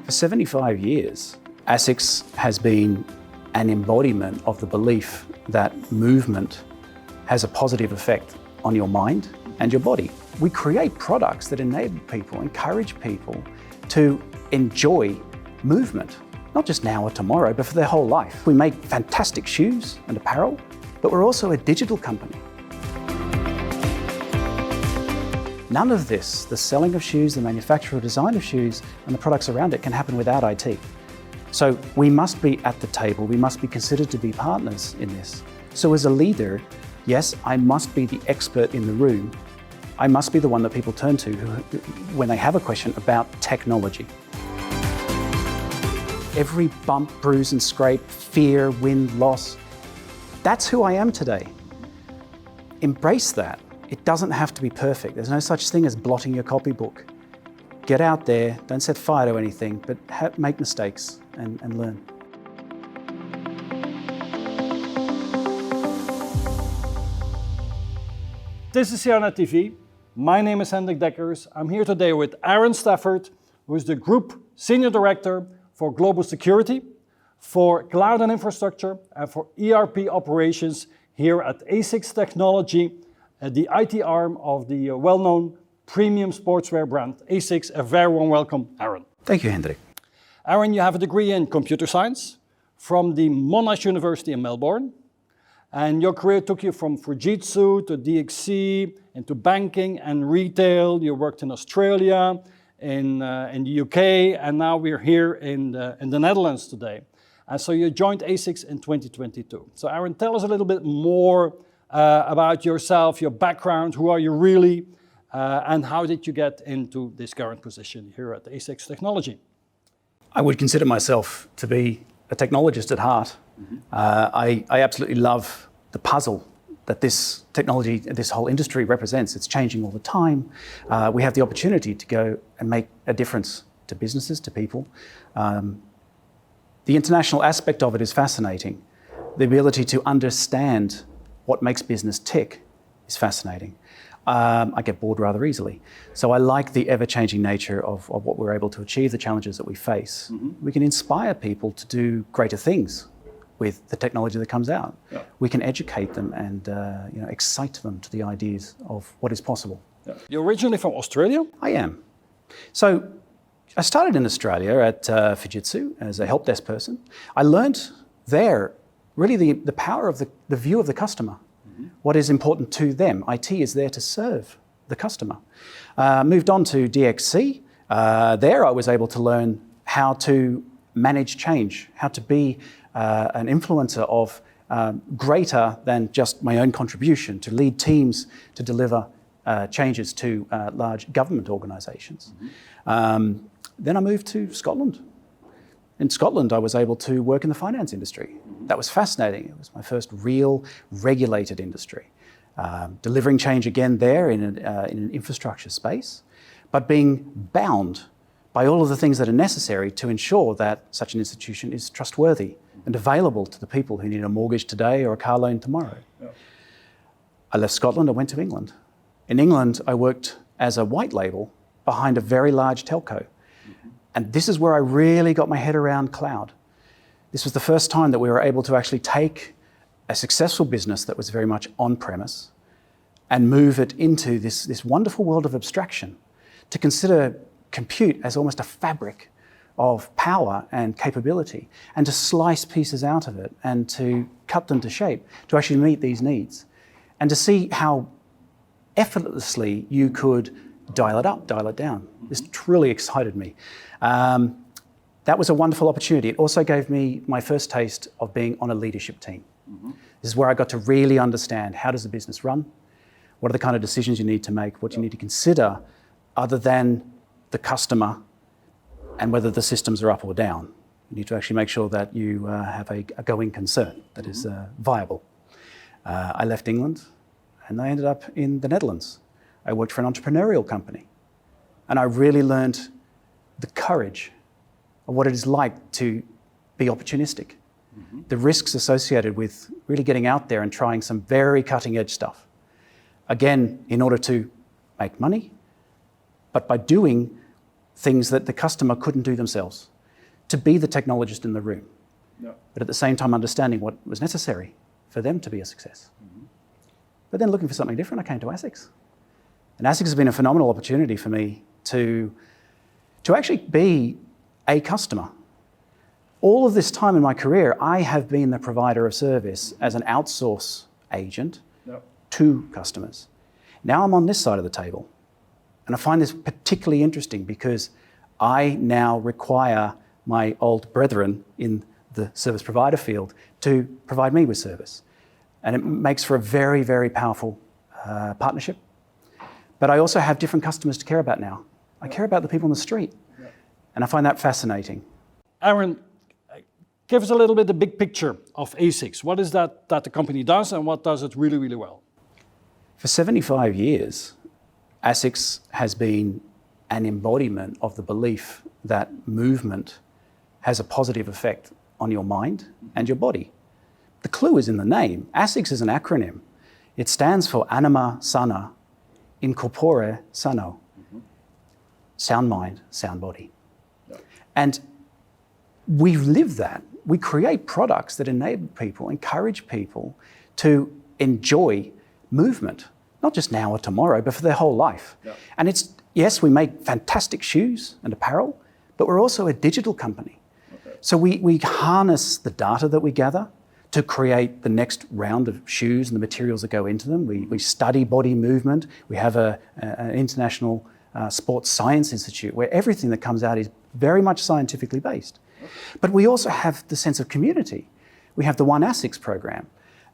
For 75 years, Asics has been an embodiment of the belief that movement has a positive effect on your mind and your body. We create products that enable people, encourage people to enjoy movement, not just now or tomorrow, but for their whole life. We make fantastic shoes and apparel, but we're also a digital company. None of this, the selling of shoes, the manufacture or design of shoes, and the products around it can happen without IT. So we must be at the table, we must be considered to be partners in this. So as a leader, yes, I must be the expert in the room. I must be the one that people turn to when they have a question about technology. Every bump, bruise and scrape, fear, win, loss, that's who I am today. Embrace that. It doesn't have to be perfect. There's no such thing as blotting your copybook. Get out there, don't set fire to anything, but make mistakes and learn. This is CIONET TV. My name is Hendrik Deckers. I'm here today with Aaron Stafford, who is the Group Senior Director for Global Security, for Cloud and Infrastructure, and for ERP Operations here at Asics Technology, the IT arm of the well-known premium sportswear brand Asics. A very warm welcome, Aaron. Thank you, Hendrik. Aaron, you have a degree in computer science from the Monash University in Melbourne. And your career took you from Fujitsu to DXC, into banking and retail. You worked in Australia, in the UK, and now we're here in the Netherlands today. And so you joined Asics in 2022. So Aaron, tell us a little bit more about yourself, your background, who are you really, and how did you get into this current position here at Asics Technology? I would consider myself to be a technologist at heart. I absolutely love the puzzle that this technology, this whole industry represents. It's changing all the time. We have the opportunity to go and make a difference to businesses, to people. The international aspect of it is fascinating. The ability to understand what makes business tick is fascinating. I get bored rather easily. So I like the ever-changing nature of what we're able to achieve, the challenges that we face. We can inspire people to do greater things with the technology that comes out. Yeah. We can educate them and excite them to the ideas of what is possible. Yeah. You're originally from Australia? I am. So I started in Australia at Fujitsu as a help desk person. I learned there really the power of the view of the customer. What is important to them. IT is there to serve the customer. Moved on to DXC. There I was able to learn how to manage change, how to be an influencer of greater than just my own contribution, to lead teams to deliver changes to large government organisations. Then I moved to Scotland. In Scotland, I was able to work in the finance industry. That was fascinating. It was my first real regulated industry. Delivering change again there in an infrastructure space, but being bound by all of the things that are necessary to ensure that such an institution is trustworthy and available to the people who need a mortgage today or a car loan tomorrow. Yeah. I left Scotland, I went to England. In England, I worked as a white label behind a very large telco. And this is where I really got my head around cloud. This was the first time that we were able to actually take a successful business that was very much on-premise and move it into this wonderful world of abstraction, to consider compute as almost a fabric of power and capability, and to slice pieces out of it and to cut them to shape to actually meet these needs, and to see how effortlessly you could dial it up, dial it down. This truly excited me. That was a wonderful opportunity. It also gave me my first taste of being on a leadership team. This is where I got to really understand, how does a business run? What are the kind of decisions you need to make? What you need to consider other than the customer and whether the systems are up or down. You need to actually make sure that you have a going concern that is viable. I left England and I ended up in the Netherlands. I worked for an entrepreneurial company, and I really learned the courage of what it is like to be opportunistic. The risks associated with really getting out there and trying some very cutting edge stuff. Again, in order to make money, but by doing things that the customer couldn't do themselves. to be the technologist in the room, Yeah. but at the same time understanding what was necessary for them to be a success. But then looking for something different, I came to Asics. And Asics has been a phenomenal opportunity for me to actually be a customer. All of this time in my career, I have been the provider of service as an outsource agent Yeah. to customers. Now I'm on this side of the table. And I find this particularly interesting because I now require my old brethren in the service provider field to provide me with service. And it makes for a very, very powerful partnership. But I also have different customers to care about now. I care about the people on the street. And I find that fascinating. Aaron, give us a little bit the big picture of Asics. What is that the company does and what does it really, really well? For 75 years, Asics has been an embodiment of the belief that movement has a positive effect on your mind and your body. The clue is in the name. Asics is an acronym. It stands for Anima Sana in Corpore Sano. Sound mind, sound body. Yeah. And we live that. We create products that enable people, encourage people to enjoy movement, not just now or tomorrow, but for their whole life. Yeah. And it's, yes, we make fantastic shoes and apparel, but we're also a digital company. Okay. So we harness the data that we gather to create the next round of shoes and the materials that go into them. We study body movement. We have an international sports science institute where everything that comes out is very much scientifically based. But we also have the sense of community. We have the One Asics program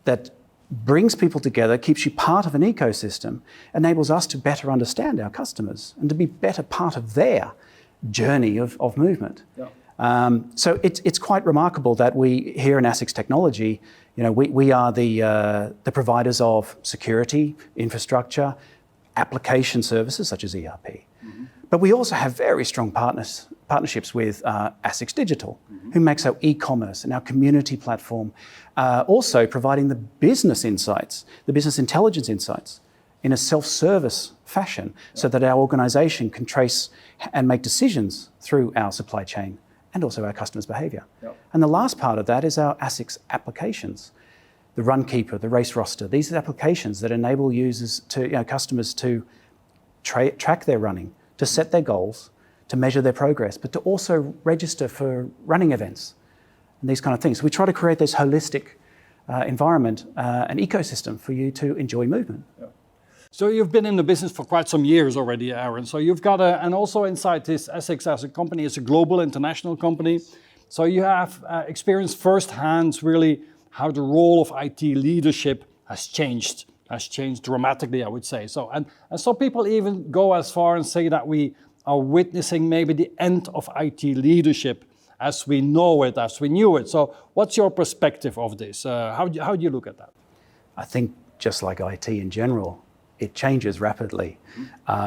that brings people together, keeps you part of an ecosystem, enables us to better understand our customers and to be better part of their journey of movement. Yeah. So it's quite remarkable that we here in Asics Technology, we are the providers of security, infrastructure, application services such as ERP. But we also have very strong partnerships with Asics Digital, who makes our e-commerce and our community platform, also providing the business insights, the business intelligence insights in a self-service fashion so that our organization can trace and make decisions through our supply chain and also our customers' behavior. Yep. And the last part of that is our Asics applications. The Runkeeper, the Race Roster, these are applications that enable users to, customers to track their running, to set their goals, to measure their progress, but to also register for running events and these kind of things. We try to create this holistic environment, an ecosystem for you to enjoy movement. Yeah. So you've been in the business for quite some years already, Aaron. So you've got and also inside this Asics as a company, it's a global international company. So you have experienced firsthand really how the role of IT leadership has changed dramatically, I would say. So and some people even go as far and say that we are witnessing maybe the end of IT leadership as we know it, as we knew it. So what's your perspective of this? How do you look at that? I think just like IT in general, it changes rapidly.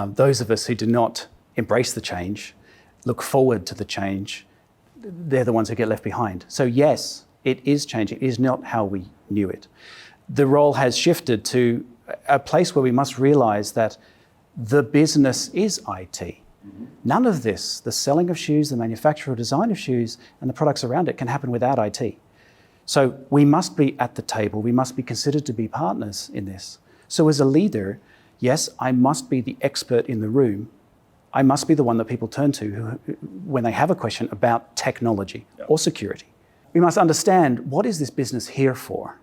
Those of us who do not embrace the change, look forward to the change, they're the ones who get left behind. So yes, it is changing. It is not how we knew it. The role has shifted to a place where we must realize that the business is IT. None of this, the selling of shoes, the manufacture or design of shoes, and the products around it can happen without IT. So we must be at the table. We must be considered to be partners in this. So as a leader, yes, I must be the expert in the room. I must be the one that people turn to when they have a question about technology or security. We must understand, what is this business here for?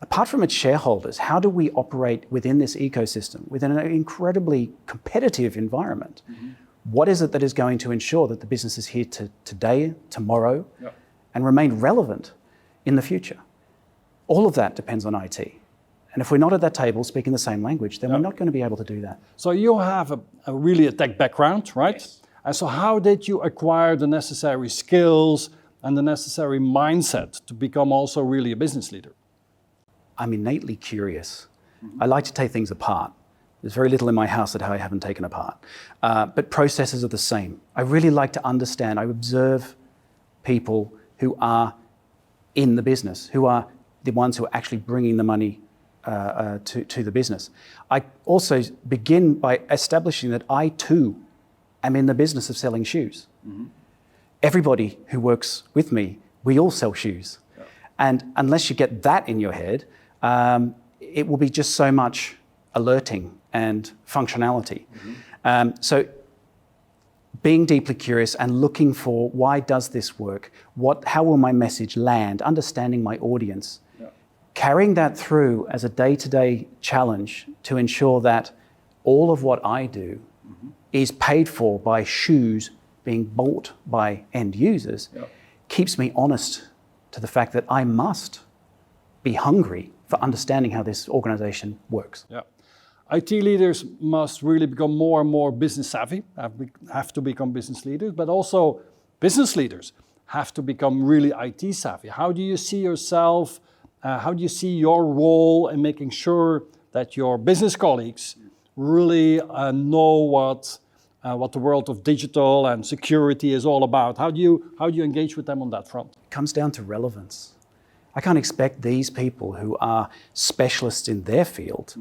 Apart from its shareholders, how do we operate within this ecosystem, within an incredibly competitive environment? What is it that is going to ensure that the business is here today, tomorrow, and remain relevant in the future? All of that depends on IT. And if we're not at that table speaking the same language, then we're not going to be able to do that. So you have really a tech background, right? Yes. And so how did you acquire the necessary skills and the necessary mindset to become also really a business leader? I'm innately curious. I like to take things apart. There's very little in my house that I haven't taken apart. But processes are the same. I really like to understand. I observe people who are in the business, who are the ones who are actually bringing the money to the business. I also begin by establishing that I too am in the business of selling shoes. everybody who works with me, we all sell shoes. Yeah. And unless you get that in your head, it will be just so much alerting and functionality. So being deeply curious and looking for why does this work? How will my message land? Understanding my audience. Yeah. Carrying that through as a day-to-day challenge to ensure that all of what I do is paid for by shoes being bought by end users, keeps me honest to the fact that I must be hungry for understanding how this organization works. Yeah. IT leaders must really become more and more business savvy, have to become business leaders, but also business leaders have to become really IT savvy. How do you see yourself, how do you see your role in making sure that your business colleagues really know what the world of digital and security is all about? How do you engage with them on that front? It comes down to relevance. I can't expect these people who are specialists in their field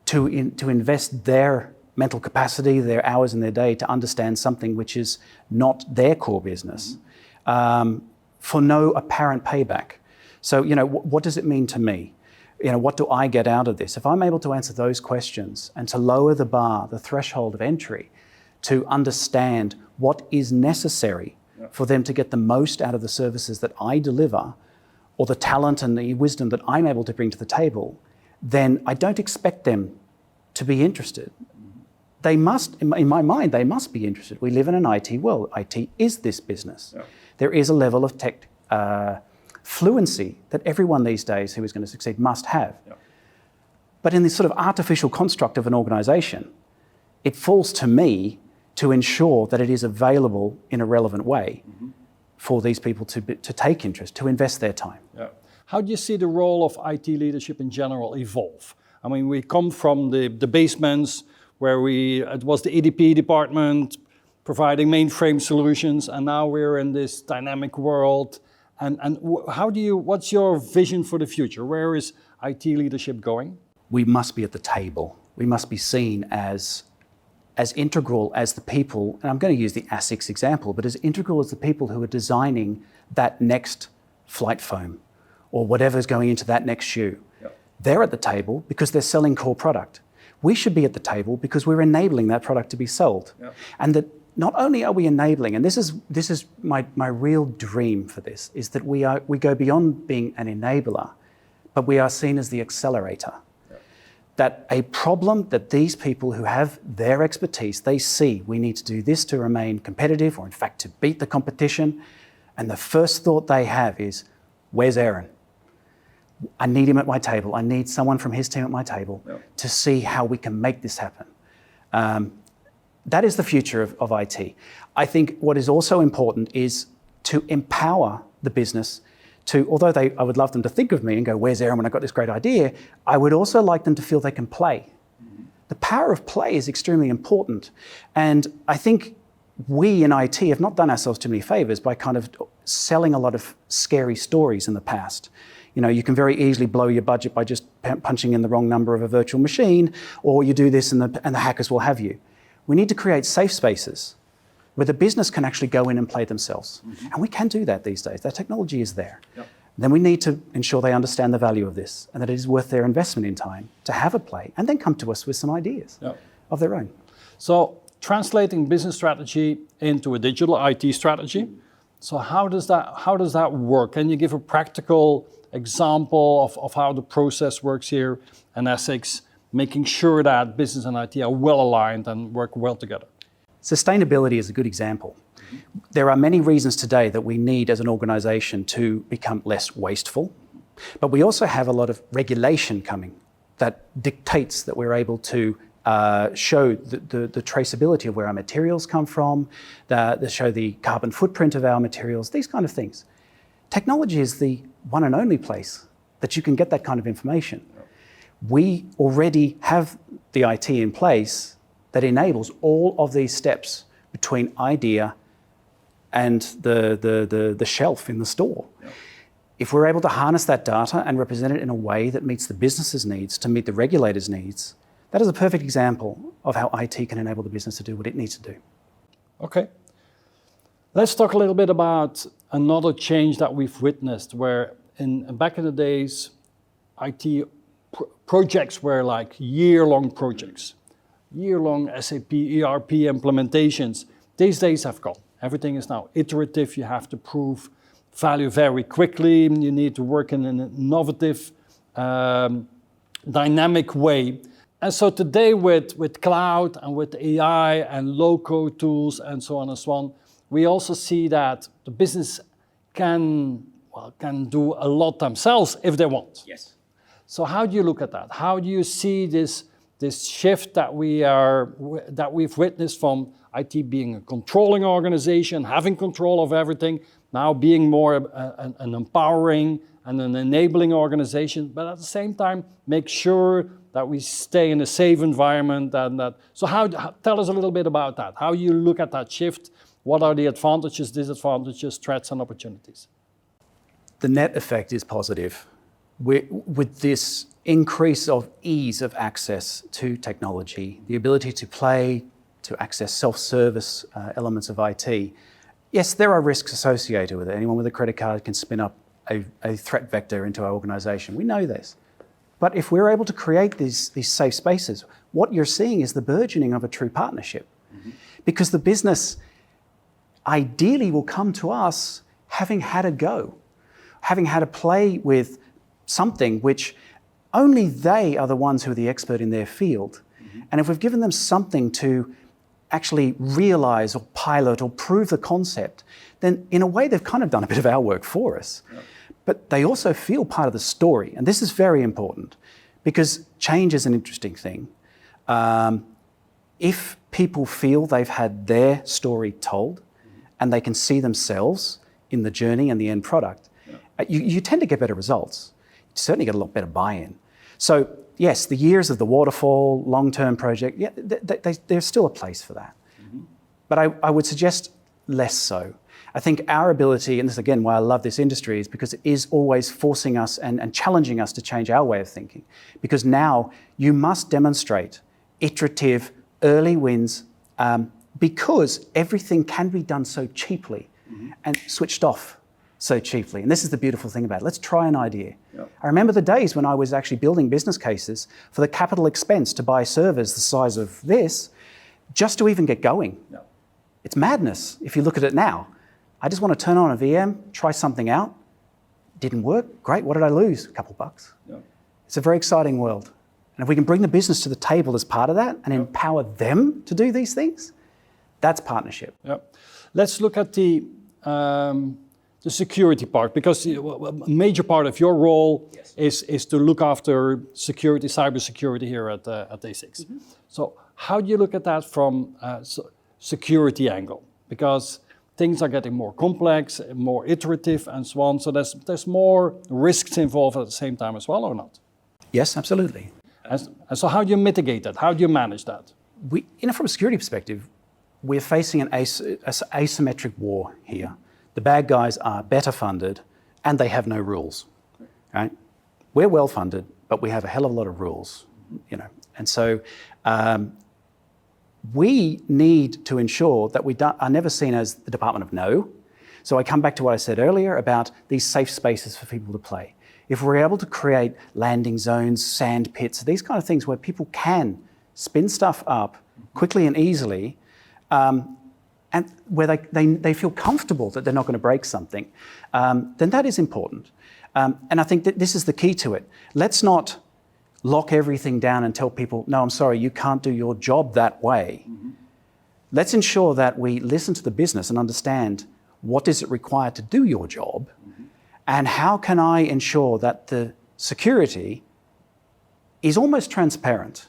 to invest their mental capacity, their hours in their day to understand something which is not their core business for no apparent payback. So, what does it mean to me? What do I get out of this? If I'm able to answer those questions and to lower the bar, the threshold of entry, to understand what is necessary for them to get the most out of the services that I deliver, or the talent and the wisdom that I'm able to bring to the table, then I don't expect them to be interested. They must, in my mind, they must be interested. We live in an IT world. IT is this business. Yeah. There is a level of tech fluency that everyone these days who is going to succeed must have. Yeah. But in this sort of artificial construct of an organization, it falls to me to ensure that it is available in a relevant way for these people to take interest, to invest their time. Yeah. How do you see the role of IT leadership in general evolve? I mean, we come from the basements where it was the EDP department providing mainframe solutions, and now we're in this dynamic world. And what's your vision for the future? Where is IT leadership going? We must be at the table. We must be seen as integral as the people, and I'm going to use the Asics example, but as integral as the people who are designing that next flight foam or whatever's going into that next shoe. Yep. They're at the table because they're selling core product. We should be at the table because we're enabling that product to be sold. Yep. And that not only are we enabling, and this is my real dream for this, is that we go beyond being an enabler, but we are seen as the accelerator. That a problem that these people who have their expertise, they see we need to do this to remain competitive, or in fact to beat the competition, and the first thought they have is, where's Aaron? I need him at my table. I need someone from his team at my table to see how we can make this happen. That is the future of IT. I think what is also important is to empower the business although I would love them to think of me and go, where's Aaron when I got this great idea, I would also like them to feel they can play. The power of play is extremely important. And I think we in IT have not done ourselves too many favors by kind of selling a lot of scary stories in the past. You can very easily blow your budget by just punching in the wrong number of a virtual machine, or you do this and the hackers will have you. We need to create safe spaces where the business can actually go in and play themselves. And we can do that these days. That technology is there. Yep. Then we need to ensure they understand the value of this and that it is worth their investment in time to have a play and then come to us with some ideas of their own. So translating business strategy into a digital IT strategy. So how does that work? Can you give a practical example of how the process works here in Asics, making sure that business and IT are well aligned and work well together? Sustainability is a good example. There are many reasons today that we need as an organization to become less wasteful, but we also have a lot of regulation coming that dictates that we're able to show the traceability of where our materials come from, show the carbon footprint of our materials, these kind of things. Technology is the one and only place that you can get that kind of information. We already have the IT in place that enables all of these steps between idea and the shelf in the store. Yep. If we're able to harness that data and represent it in a way that meets the business's needs to meet the regulator's needs, that is a perfect example of how IT can enable the business to do what it needs to do. Okay. Let's talk a little bit about another change that we've witnessed where back in the days, IT projects were like year-long projects, year-long SAP, ERP implementations. These days have gone. Everything is now iterative. You have to prove value very quickly. You need to work in an innovative, dynamic way. And so today with cloud and with AI and low-code tools and so on and so on, we also see that the business can do a lot themselves if they want. Yes. So how do you look at that? How do you see this shift that we've witnessed from IT being a controlling organization, having control of everything, now being more an empowering and an enabling organization, but at the same time make sure that we stay in a safe environment and that. So tell us a little bit about that. How you look at that shift? What are the advantages, disadvantages, threats and opportunities? The net effect is positive. With this increase of ease of access to technology, the ability to play, to access self-service elements of IT, yes, there are risks associated with it. Anyone with a credit card can spin up a threat vector into our organization. We know this. But if we're able to create these safe spaces, what you're seeing is the burgeoning of a true partnership. Mm-hmm. Because the business ideally will come to us having had a go, having had a play with something which only they are the ones who are the expert in their field. Mm-hmm. And if we've given them something to actually realize or pilot or prove the concept, then in a way they've kind of done a bit of our work for us. Yep. But they also feel part of the story. And this is very important because change is an interesting thing. If people feel they've had their story told and they can see themselves in the journey and the end product, you tend to get better results. You certainly get a lot better buy-in. So yes, the years of the waterfall, long-term project, yeah, there's still a place for that. Mm-hmm. But I would suggest less so. I think our ability, and this is again why I love this industry, is because it is always forcing us and challenging us to change our way of thinking. Because now you must demonstrate iterative early wins because everything can be done so cheaply and switched off so cheaply. And this is the beautiful thing about it. Let's try an idea. Yep. I remember the days when I was actually building business cases for the capital expense to buy servers the size of this just to even get going. Yep. It's madness if you look at it now. I just want to turn on a VM, try something out. Didn't work. Great. What did I lose? A couple bucks. Yep. It's a very exciting world. And if we can bring the business to the table as part of that and empower them to do these things, that's partnership. Yep. Let's look at the security part, because a major part of your role is to look after security, cybersecurity here at Asics. Mm-hmm. So how do you look at that from a security angle? Because things are getting more complex, more iterative and so on. So there's more risks involved at the same time as well, or not? Yes, absolutely. And so how do you mitigate that? How do you manage that? From a security perspective, we're facing an asymmetric war here. The bad guys are better funded and they have no rules, right? We're well funded, but we have a hell of a lot of rules, And so we need to ensure that we are never seen as the Department of No. So I come back to what I said earlier about these safe spaces for people to play. If we're able to create landing zones, sand pits, these kind of things where people can spin stuff up quickly and easily, and where they feel comfortable that they're not going to break something, then that is important. And I think that this is the key to it. Let's not lock everything down and tell people, no, I'm sorry, you can't do your job that way. Mm-hmm. Let's ensure that we listen to the business and understand what is it required to do your job, and how can I ensure that the security is almost transparent.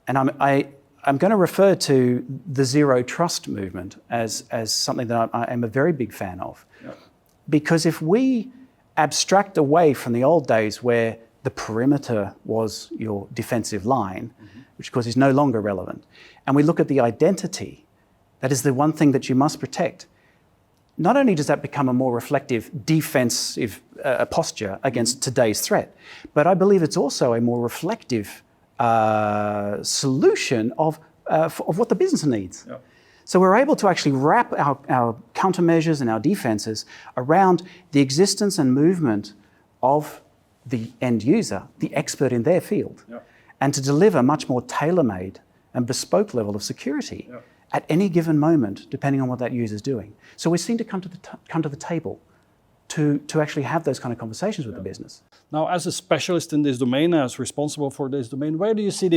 And I'm going to refer to the zero trust movement as something that I am a very big fan of. Yep. Because if we abstract away from the old days where the perimeter was your defensive line, which of course is no longer relevant, and we look at the identity, that is the one thing that you must protect, not only does that become a more reflective defensive posture against today's threat, but I believe it's also a more reflective solution of what the business needs. Yep. So we're able to actually wrap our countermeasures and our defenses around the existence and movement of the end user, the expert in their field, and to deliver much more tailor-made and bespoke level of security at any given moment, depending on what that user is doing. So we seem to come to the table to actually have those kind of conversations with the business. Now, as a specialist in this domain, as responsible for this domain, where do you see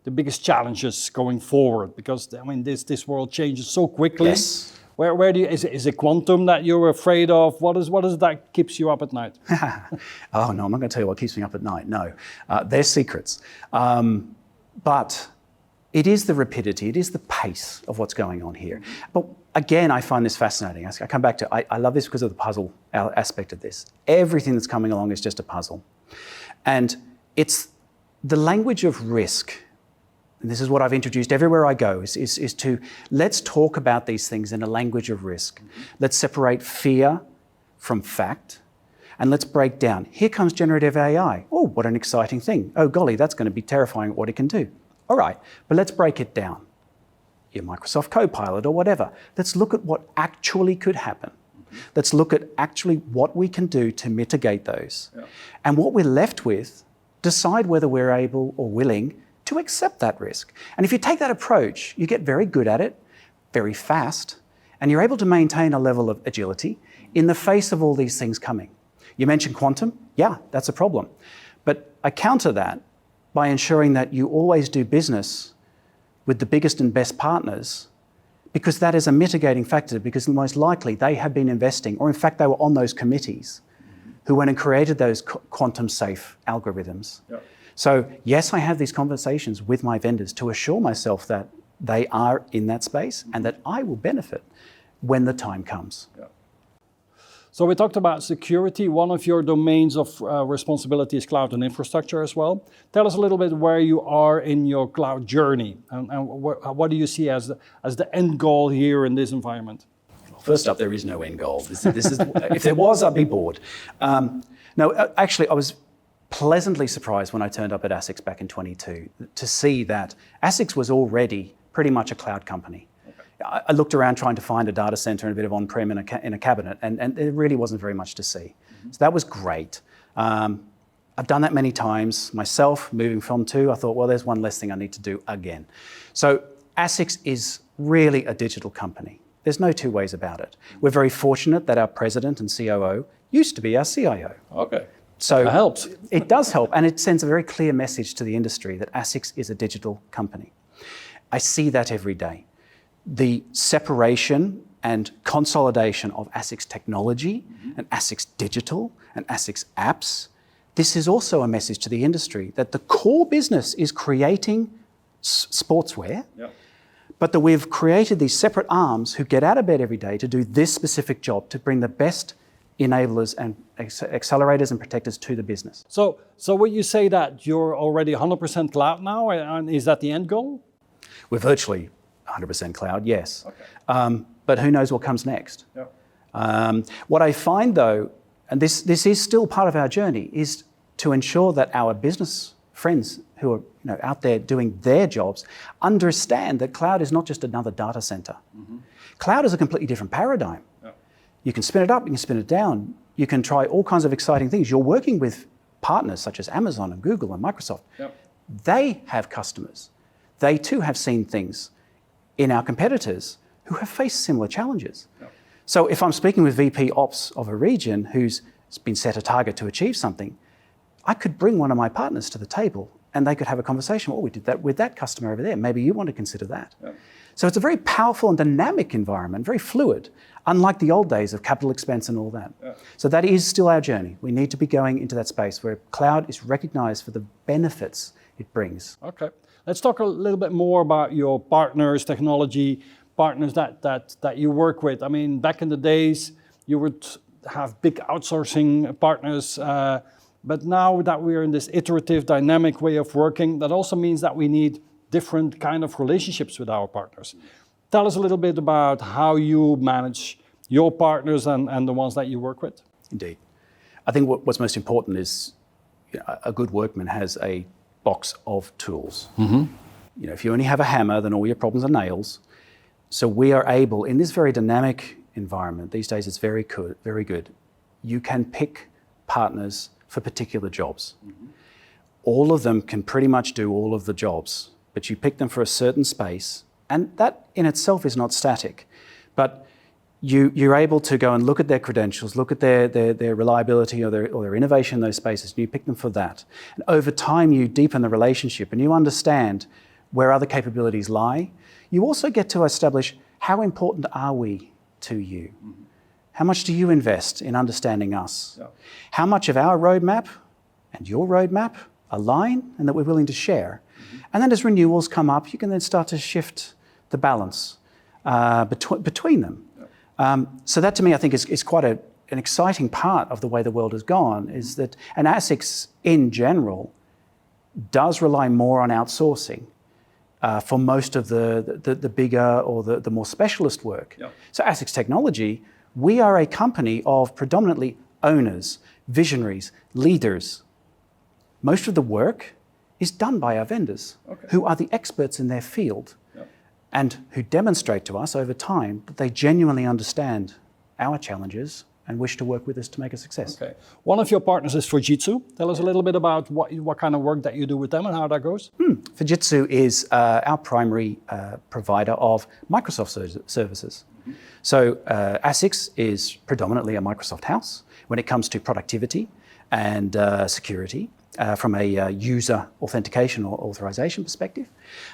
the biggest challenges going forward? Because I mean, this world changes so quickly. Yes. Where do you, is it quantum that you're afraid of? What is that keeps you up at night? Oh no, I'm not going to tell you what keeps me up at night. No, they're secrets. But it is the rapidity, it is the pace of what's going on here. But again, I find this fascinating. I come back to, I love this because of the puzzle aspect of this. Everything that's coming along is just a puzzle. And it's the language of risk. And this is what I've introduced everywhere I go, is to let's talk about these things in a language of risk. Let's separate fear from fact, and let's break down. Here comes generative AI. Oh, what an exciting thing. Oh, golly, that's going to be terrifying what it can do. All right, but let's break it down. Your Microsoft Copilot or whatever. Let's look at what actually could happen. Let's look at actually what we can do to mitigate those. And what we're left with, decide whether we're able or willing to accept that risk. And if you take that approach, you get very good at it, very fast, and you're able to maintain a level of agility in the face of all these things coming. You mentioned quantum. Yeah, that's a problem. But I counter that by ensuring that you always do business with the biggest and best partners, because that is a mitigating factor, because most likely they have been investing, or in fact they were on those committees who went and created those quantum safe algorithms. So yes, I have these conversations with my vendors to assure myself that they are in that space and that I will benefit when the time comes. So we talked about security. One of your domains of responsibility is cloud and infrastructure as well. Tell us a little bit where you are in your cloud journey, and what do you see as the end goal here in this environment? First up, there is no end goal. This is, if there was, I'd be bored. No, actually, I was pleasantly surprised when I turned up at Asics back in 22 to see that Asics was already pretty much a cloud company. I looked around trying to find a data center and a bit of on-prem in a cabinet, and there really wasn't very much to see. So that was great. I've done that many times myself, moving from two. I thought, well, there's one less thing I need to do again. So Asics is really a digital company. There's no two ways about it. We're very fortunate that our president and COO used to be our CIO. Okay. So that helps. It does help, and it sends a very clear message to the industry that Asics is a digital company. I see that every day. The separation and consolidation of Asics technology and Asics digital and Asics apps, this is also a message to the industry that the core business is creating sportswear, but that we've created these separate arms who get out of bed every day to do this specific job, to bring the best enablers and accelerators and protectors to the business. So would you say that you're already 100% cloud now, and is that the end goal? We're virtually 100% cloud, yes. But who knows what comes next? What I find though, and this is still part of our journey, is to ensure that our business friends who are out there doing their jobs understand that cloud is not just another data center. Cloud is a completely different paradigm. You can spin it up, you can spin it down, you can try all kinds of exciting things. You're working with partners such as Amazon and Google and Microsoft. They have customers. They too have seen things in our competitors who have faced similar challenges. So if I'm speaking with VP Ops of a region who's been set a target to achieve something, I could bring one of my partners to the table and they could have a conversation. Well, we did that with that customer over there. Maybe you want to consider that. So it's a very powerful and dynamic environment, very fluid, unlike the old days of capital expense and all that. So that is still our journey. We need to be going into that space where cloud is recognized for the benefits it brings. Okay. Let's talk a little bit more about your partners, technology partners that you work with. I mean, back in the days, you would have big outsourcing partners, but now that we're in this iterative, dynamic way of working, that also means that we need different kind of relationships with our partners. Tell us a little bit about how you manage your partners and the ones that you work with. Indeed. I think what's most important is a good workman has a box of tools. If you only have a hammer, then all your problems are nails. So we are able, in this very dynamic environment, these days it's very good. You can pick partners for particular jobs. All of them can pretty much do all of the jobs, but you pick them for a certain space, and that in itself is not static. But you're able to go and look at their credentials, look at their reliability or their innovation in those spaces, and you pick them for that. And over time, you deepen the relationship and you understand where other capabilities lie. You also get to establish how important are we to you? How much do you invest in understanding us? Yeah. How much of our roadmap and your roadmap align and that we're willing to share? And then as renewals come up, you can then start to shift the balance between them. So that to me, I think is quite an exciting part of the way the world has gone, is that, and Asics in general does rely more on outsourcing for most of the bigger or the more specialist work. Yep. So Asics Technology, we are a company of predominantly owners, visionaries, leaders. Most of the work is done by our vendors, who are the experts in their field. Yep. And who demonstrate to us over time that they genuinely understand our challenges and wish to work with us to make a success. Okay. One of your partners is Fujitsu. Tell us a little bit about what kind of work that you do with them and how that goes. Fujitsu is our primary provider of Microsoft services. So Asics is predominantly a Microsoft house when it comes to productivity and security. From a user authentication or authorization perspective.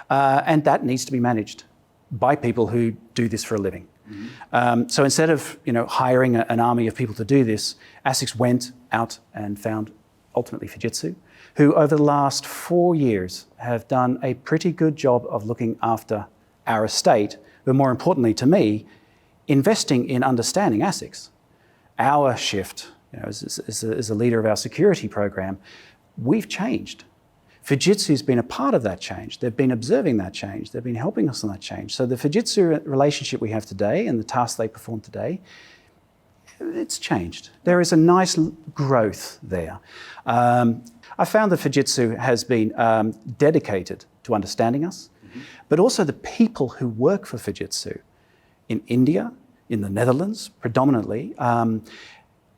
And that needs to be managed by people who do this for a living. So instead of hiring an army of people to do this, Asics went out and found ultimately Fujitsu, who over the last 4 years have done a pretty good job of looking after our estate, but more importantly to me, investing in understanding Asics. Our shift, as a leader of our security program, we've changed. Fujitsu's been a part of that change. They've been observing that change. They've been helping us on that change. So the Fujitsu relationship we have today and the tasks they perform today, it's changed. There is a nice growth there. I found that Fujitsu has been dedicated to understanding us, but also the people who work for Fujitsu in India, in the Netherlands predominantly,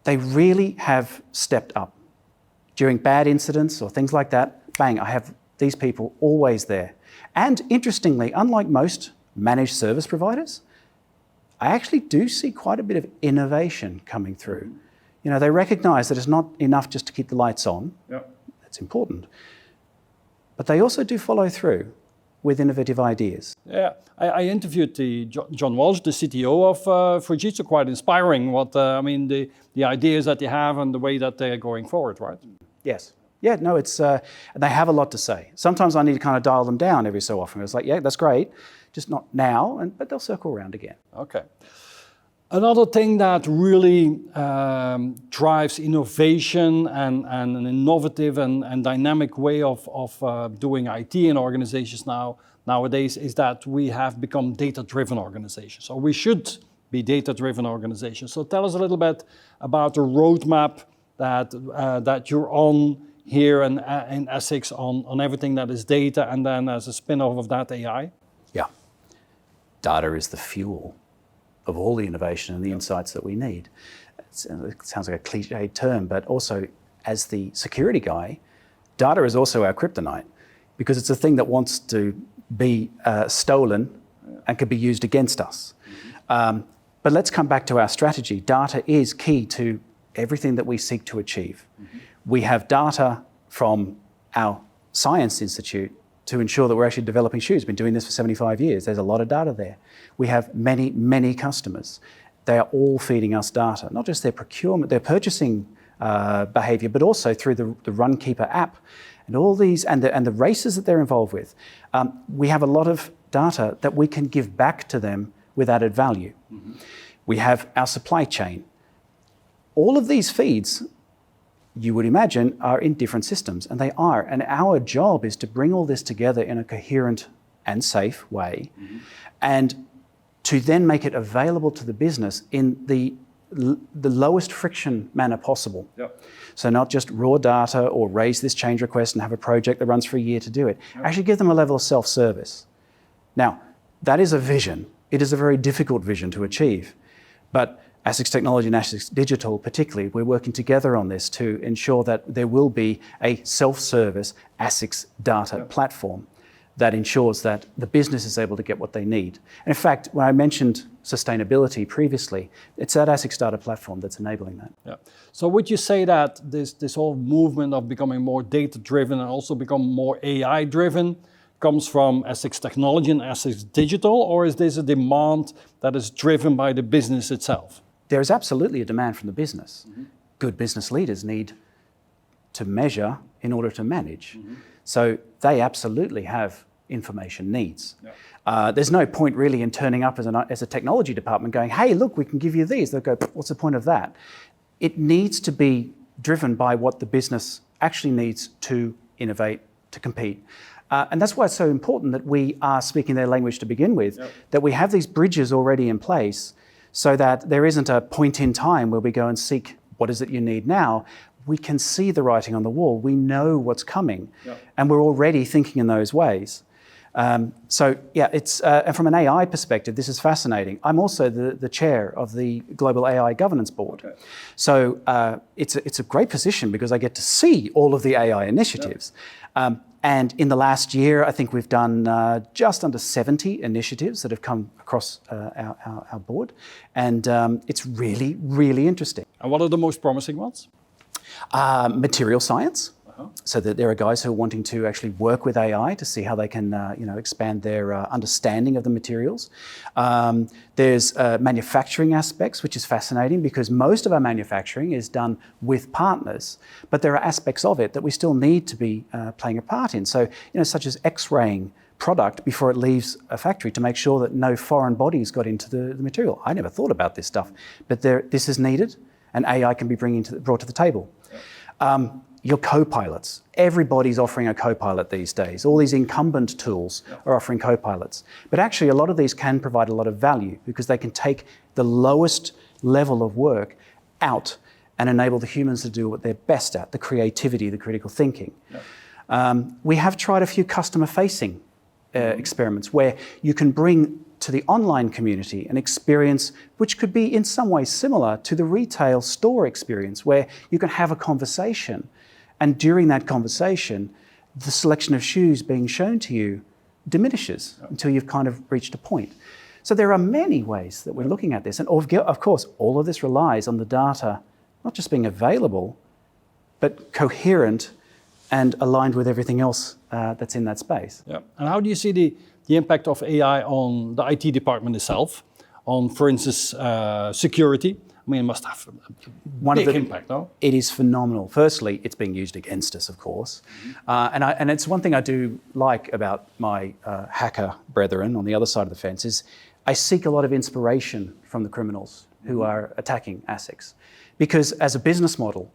they really have stepped up. During bad incidents or things like that, bang, I have these people always there. And interestingly, unlike most managed service providers, I actually do see quite a bit of innovation coming through. They recognize that it's not enough just to keep the lights on. Yep. That's important. But they also do follow through with innovative ideas. Yeah, I interviewed John Walsh, the CTO of Fujitsu, quite inspiring. The ideas that they have and the way that they're going forward, right? Yes. Yeah, no, it's they have a lot to say. Sometimes I need to kind of dial them down every so often. It's like, yeah, that's great, just not now, but they'll circle around again. Okay. Another thing that really drives innovation and an innovative and dynamic way of doing IT in organizations nowadays is that we have become data-driven organizations. So we should be data-driven organizations. So tell us a little bit about the roadmap that you're on here in Asics on everything that is data, and then as a spin-off of that, AI? Yeah. Data is the fuel of all the innovation and the insights that we need. It sounds like a cliched term, but also as the security guy, data is also our kryptonite because it's a thing that wants to be stolen and can be used against us. But let's come back to our strategy. Data is key to everything that we seek to achieve. We have data from our science institute to ensure that we're actually developing shoes. We've been doing this for 75 years. There's a lot of data there. We have many, many customers. They are all feeding us data, not just their procurement, their purchasing behavior, but also through the Runkeeper app and all these, and the races that they're involved with. We have a lot of data that we can give back to them with added value. We have our supply chain. All of these feeds, you would imagine, are in different systems, and they are. And our job is to bring all this together in a coherent and safe way, and to then make it available to the business in the lowest friction manner possible. Yep. So not just raw data or raise this change request and have a project that runs for a year to do it. Yep. Actually give them a level of self-service. Now, that is a vision. It is a very difficult vision to achieve. But Asics Technology and Asics Digital particularly, we're working together on this to ensure that there will be a self-service Asics data platform that ensures that the business is able to get what they need. And in fact, when I mentioned sustainability previously, it's that Asics data platform that's enabling that. Yeah. So would you say that this whole movement of becoming more data-driven and also become more AI-driven comes from Asics Technology and Asics Digital, or is this a demand that is driven by the business itself? There is absolutely a demand from the business. Good business leaders need to measure in order to manage. So they absolutely have information needs. There's no point really in turning up as a technology department going, hey, look, we can give you these. They'll go, what's the point of that? It needs to be driven by what the business actually needs to innovate, to compete. And that's why it's so important that we are speaking their language to begin with, that we have these bridges already in place so that there isn't a point in time where we go and seek what is it you need now. We can see the writing on the wall. We know what's coming, and we're already thinking in those ways. So yeah, it's and from an AI perspective, this is fascinating. I'm also the chair of the Global AI Governance Board. So it's a great position because I get to see all of the AI initiatives. And in the last year, I think we've done just under 70 initiatives that have come across our board. And it's really, really interesting. And what are the most promising ones? Material science. So that there are guys who are wanting to actually work with AI to see how they can expand their understanding of the materials. There's manufacturing aspects, which is fascinating because most of our manufacturing is done with partners, but there are aspects of it that we still need to be playing a part in. So, such as X-raying product before it leaves a factory to make sure that no foreign bodies got into the material. I never thought about this stuff, but this is needed and AI can be brought to the table. Your co-pilots. Everybody's offering a co-pilot these days. All these incumbent tools are offering co-pilots. But actually, a lot of these can provide a lot of value because they can take the lowest level of work out and enable the humans to do what they're best at, the creativity, the critical thinking. We have tried a few customer-facing experiments where you can bring to the online community an experience which could be in some ways similar to the retail store experience where you can have a conversation. And during that conversation, the selection of shoes being shown to you diminishes until you've kind of reached a point. So there are many ways that we're looking at this. And of course, all of this relies on the data not just being available, but coherent and aligned with everything else that's in that space. Yeah. And how do you see the impact of AI on the IT department itself, on, for instance, security? I mean, it must have a big impact, no? It is phenomenal. Firstly, it's being used against us, of course. And it's one thing I do like about my hacker brethren on the other side of the fence is I seek a lot of inspiration from the criminals who are attacking Asics. Because as a business model,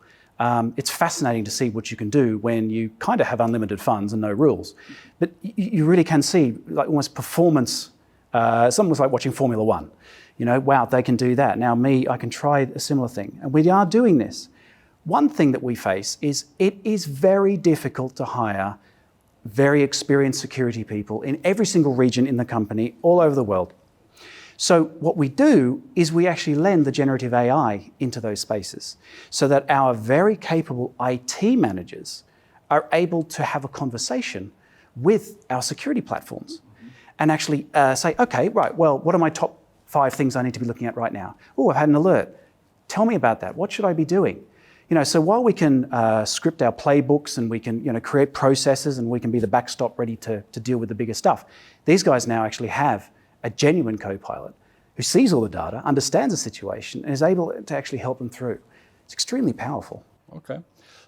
it's fascinating to see what you can do when you kind of have unlimited funds and no rules. But you really can see like almost performance. It's almost like watching Formula One. Wow, they can do that. Now I can try a similar thing. And we are doing this. One thing that we face is it is very difficult to hire very experienced security people in every single region in the company, all over the world. So what we do is we actually lend the generative AI into those spaces so that our very capable IT managers are able to have a conversation with our security platforms and actually say, okay, right, well, what are my top 5 things I need to be looking at right now? Oh, I've had an alert. Tell me about that. What should I be doing? So while we can script our playbooks and we can create processes and we can be the backstop ready to deal with the bigger stuff, these guys now actually have a genuine co-pilot who sees all the data, understands the situation, and is able to actually help them through. It's extremely powerful. Okay.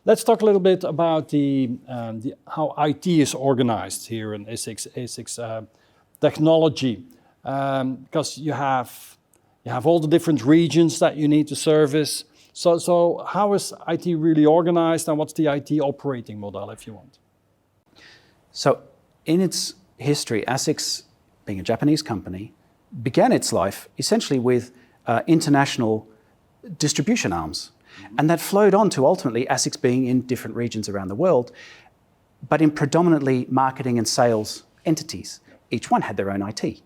Let's talk a little bit about how IT is organized here in Asics Technology. Because you have all the different regions that you need to service. So how is IT really organized and what's the IT operating model, if you want? So in its history, Asics, being a Japanese company, began its life essentially with international distribution arms. And that flowed on to ultimately Asics being in different regions around the world, but in predominantly marketing and sales entities. Each one had their own IT.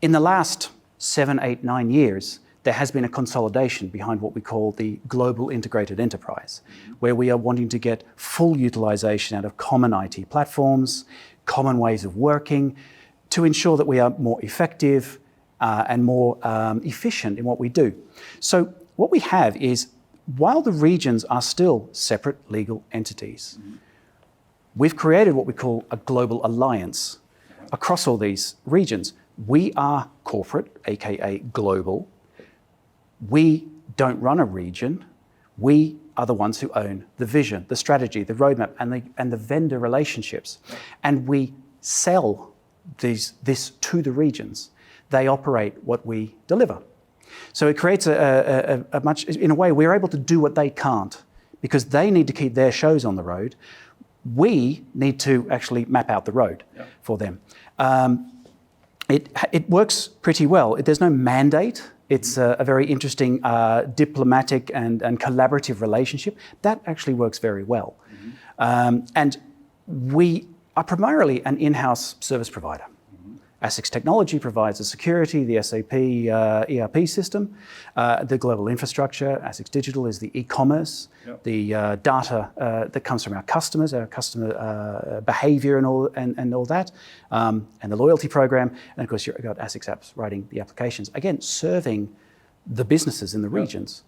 In the last 7, 8, 9 years, there has been a consolidation behind what we call the global integrated enterprise, where we are wanting to get full utilization out of common IT platforms, common ways of working, to ensure that we are more effective and more efficient in what we do. So what we have is, while the regions are still separate legal entities, we've created what we call a global alliance across all these regions. We are corporate, aka global. We don't run a region. We are the ones who own the vision, the strategy, the roadmap, and the vendor relationships. And we sell this to the regions. They operate what we deliver. So it creates a much, in a way, we're able to do what they can't, because they need to keep their shows on the road. We need to actually map out the road for them. It works pretty well. There's no mandate. It's a very interesting diplomatic and collaborative relationship. That actually works very well. And we are primarily an in-house service provider. Asics Technology provides the security, the SAP ERP system, the global infrastructure. Asics Digital is the e-commerce, the data that comes from our customer behavior and all that, and the loyalty program. And of course, you've got Asics Apps writing the applications. Again, serving the businesses in the regions.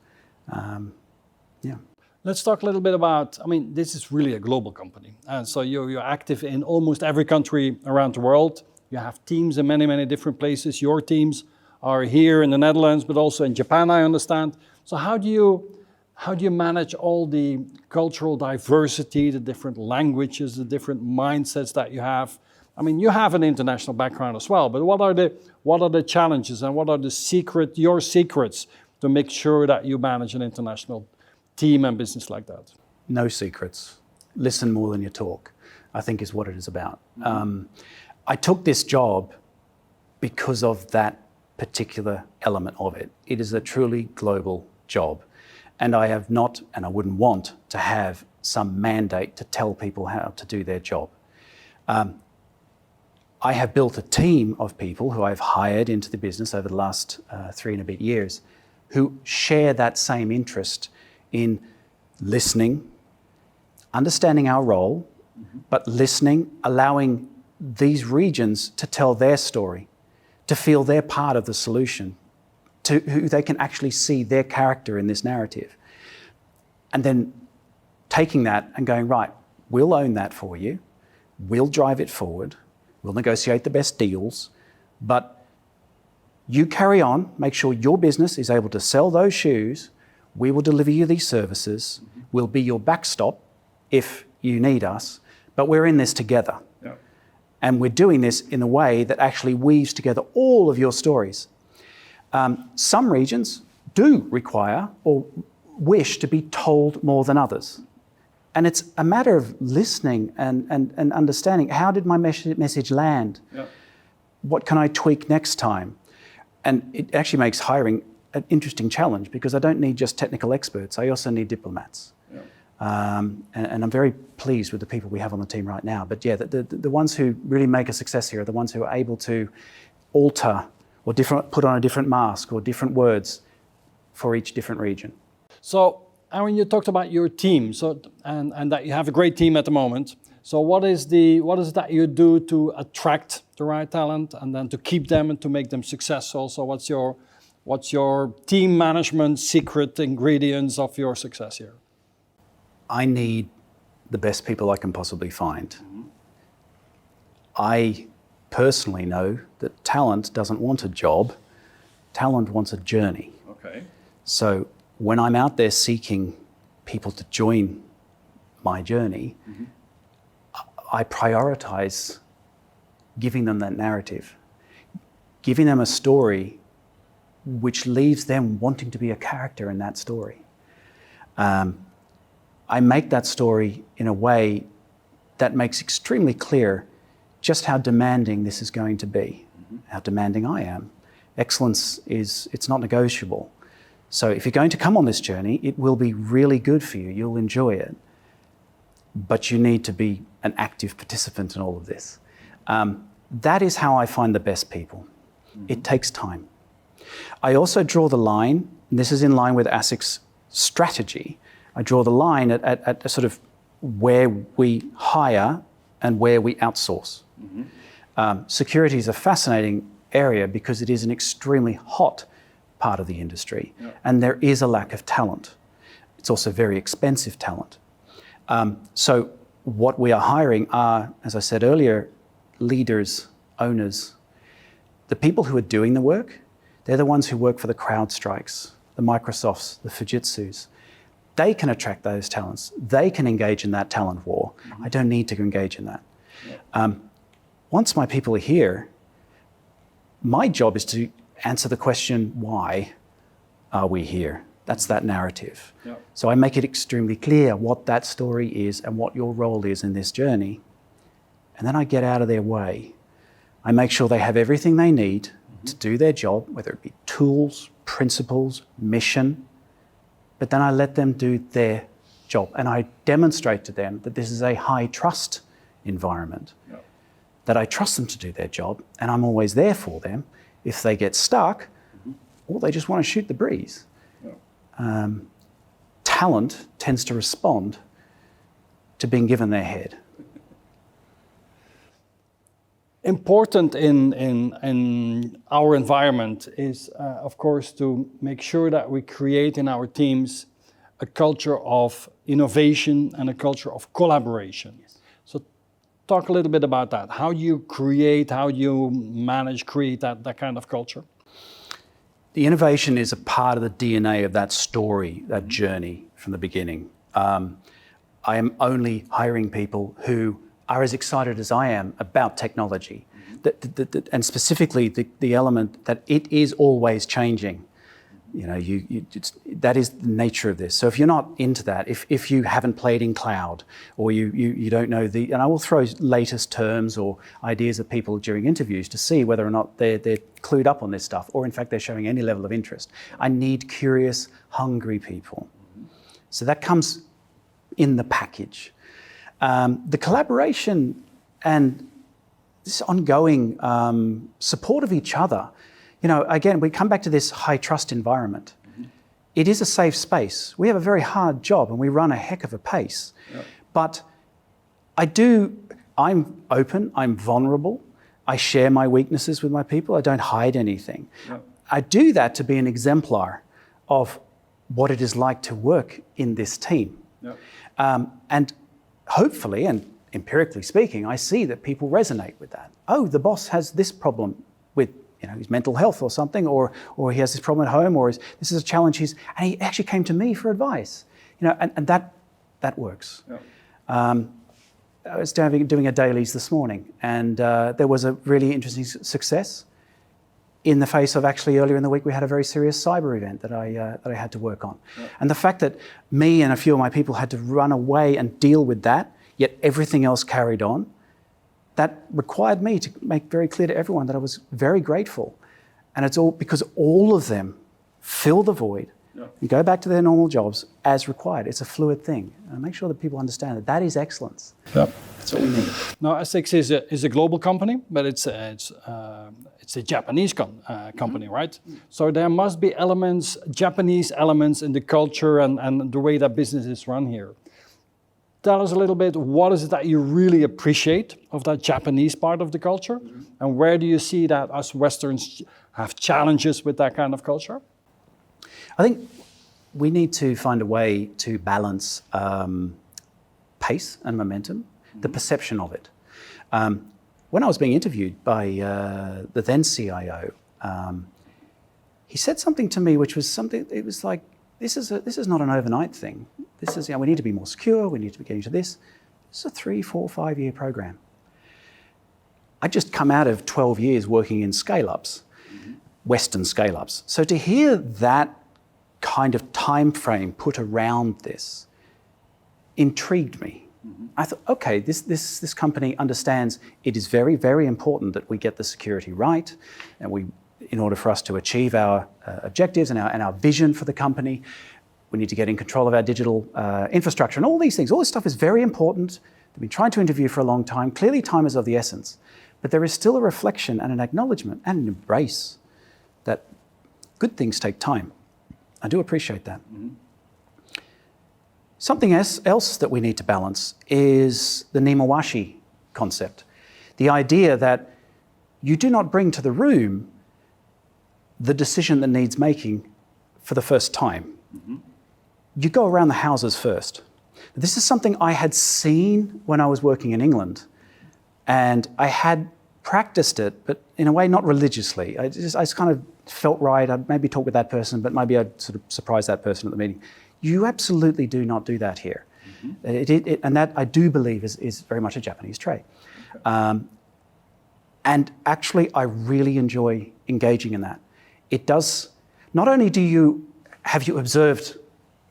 Let's talk a little bit about, I mean, this is really a global company. And so you're active in almost every country around the world. You have teams in many, many different places. Your teams are here in the Netherlands, but also in Japan, I understand. So how do you manage all the cultural diversity, the different languages, the different mindsets that you have? I mean, you have an international background as well, but what are the challenges and what are your secrets to make sure that you manage an international team and business like that? No secrets. Listen more than you talk, I think, is what it is about. I took this job because of that particular element of it. It is a truly global job. And I have not, and I wouldn't want to have some mandate to tell people how to do their job. I have built a team of people who I've hired into the business over the last 3 and a bit years, who share that same interest in listening, understanding our role, but listening, allowing these regions to tell their story, to feel they're part of the solution, to who they can actually see their character in this narrative. And then taking that and going, right, we'll own that for you, we'll drive it forward, we'll negotiate the best deals, but you carry on, make sure your business is able to sell those shoes, we will deliver you these services, we'll be your backstop if you need us, but we're in this together. And we're doing this in a way that actually weaves together all of your stories. Some regions do require or wish to be told more than others. And it's a matter of listening and understanding, how did my message land? What can I tweak next time? And it actually makes hiring an interesting challenge, because I don't need just technical experts, I also need diplomats. And I'm very pleased with the people we have on the team right now. But yeah, the ones who really make a success here are the ones who are able to alter or put on a different mask or different words for each different region. So, Aaron, you talked about your team, and that you have a great team at the moment. So what is it that you do to attract the right talent and then to keep them and to make them successful? So what's your team management secret ingredients of your success here? I need the best people I can possibly find. I personally know that talent doesn't want a job, talent wants a journey. So when I'm out there seeking people to join my journey, I prioritize giving them that narrative, giving them a story which leaves them wanting to be a character in that story. I make that story in a way that makes extremely clear just how demanding this is going to be, how demanding I am. Excellence it's not negotiable. So if you're going to come on this journey, it will be really good for you, you'll enjoy it. But you need to be an active participant in all of this. That is how I find the best people. It takes time. I also draw the line, and this is in line with Asics' strategy, I draw the line at a sort of where we hire and where we outsource. Security is a fascinating area because it is an extremely hot part of the industry, and there is a lack of talent. It's also very expensive talent. So what we are hiring are, as I said earlier, leaders, owners. The people who are doing the work, they're the ones who work for the CrowdStrikes, the Microsofts, the Fujitsus. They can attract those talents. They can engage in that talent war. I don't need to engage in that. Once my people are here, my job is to answer the question, why are we here? That's that narrative. So I make it extremely clear what that story is and what your role is in this journey. And then I get out of their way. I make sure they have everything they need to do their job, whether it be tools, principles, mission, but then I let them do their job. And I demonstrate to them that this is a high trust environment, that I trust them to do their job, and I'm always there for them if they get stuck or they just want to shoot the breeze. Talent tends to respond to being given their head. Important in our environment is, of course, to make sure that we create in our teams a culture of innovation and a culture of collaboration. So talk a little bit about that. How you create, how you manage, create that kind of culture? The innovation is a part of the DNA of that story, that journey from the beginning. I am only hiring people who are as excited as I am about technology, and specifically the element that it is always changing. You know, that is the nature of this. So if you're not into that, if you haven't played in cloud, or you don't know and I will throw latest terms or ideas at people during interviews to see whether or not they're clued up on this stuff, or in fact they're showing any level of interest. I need curious, hungry people. So that comes in the package. The collaboration and this ongoing support of each other. You know, again, we come back to this high trust environment. It is a safe space. We have a very hard job and we run a heck of a pace. But I'm open, I'm vulnerable. I share my weaknesses with my people. I don't hide anything. I do that to be an exemplar of what it is like to work in this team. And hopefully, and empirically speaking, I see that people resonate with that. Oh, the boss has this problem with his mental health or something, or he has this problem at home, or this is a challenge. And he actually came to me for advice. And that works. I was doing a dailies this morning, and there was a really interesting success in the face of actually earlier in the week we had a very serious cyber event that I had to work on. And the fact that me and a few of my people had to run away and deal with that, yet everything else carried on, that required me to make very clear to everyone that I was very grateful. And it's all because all of them fill the void and go back to their normal jobs as required. It's a fluid thing. And make sure that people understand that is excellence. That's what we need. Now, Asics is a global company, but it's a Japanese company, right? So there must be Japanese elements in the culture and the way that business is run here. Tell us a little bit, what is it that you really appreciate of that Japanese part of the culture? And where do you see that us Westerns have challenges with that kind of culture? I think we need to find a way to balance pace and momentum, the perception of it. When I was being interviewed by the then CIO, he said something to me which was something, it was like, this is not an overnight thing. This is, we need to be more secure, we need to be getting to this. This is a 3, 4, 5 year program. I just come out of 12 years working in scale-ups, Western scale-ups. So to hear that kind of time frame put around this intrigued me. I thought, okay, this company understands it is very, very important that we get the security right, and in order for us to achieve our objectives and our vision for the company, we need to get in control of our digital infrastructure and all these things. All this stuff is very important. They've been trying to interview for a long time. Clearly, time is of the essence. but there is still a reflection and an acknowledgement and an embrace that good things take time. I do appreciate that. Something else that we need to balance is the Nimawashi concept. The idea that you do not bring to the room the decision that needs making for the first time. You go around the houses first. This is something I had seen when I was working in England, and I had practiced it, but in a way not religiously. I just kind of felt right. I'd maybe talk with that person, but maybe I'd sort of surprise that person at the meeting. You absolutely do not do that here. And that, I do believe, is very much a Japanese trait. And actually, I really enjoy engaging in that. It does, not only have you observed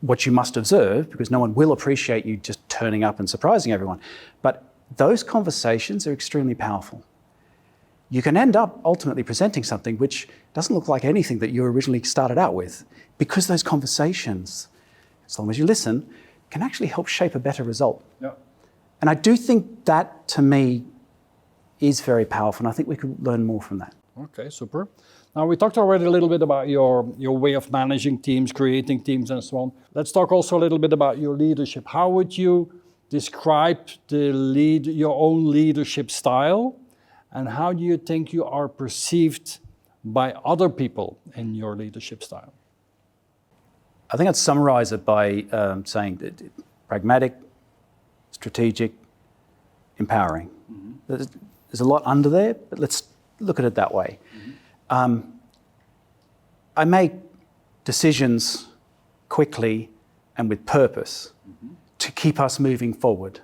what you must observe, because no one will appreciate you just turning up and surprising everyone, but those conversations are extremely powerful. You can end up ultimately presenting something which doesn't look like anything that you originally started out with, because those conversations, as long as you listen, can actually help shape a better result. Yeah. And I do think that, to me, is very powerful, and I think we could learn more from that. Okay, super. Now, we talked already a little bit about your way of managing teams, creating teams, and so on. Let's talk also a little bit about your leadership. How would you describe your own leadership style, and how do you think you are perceived by other people in your leadership style? I think I'd summarize it by saying that pragmatic, strategic, empowering. There's a lot under there, but let's look at it that way. I make decisions quickly and with purpose to keep us moving forward.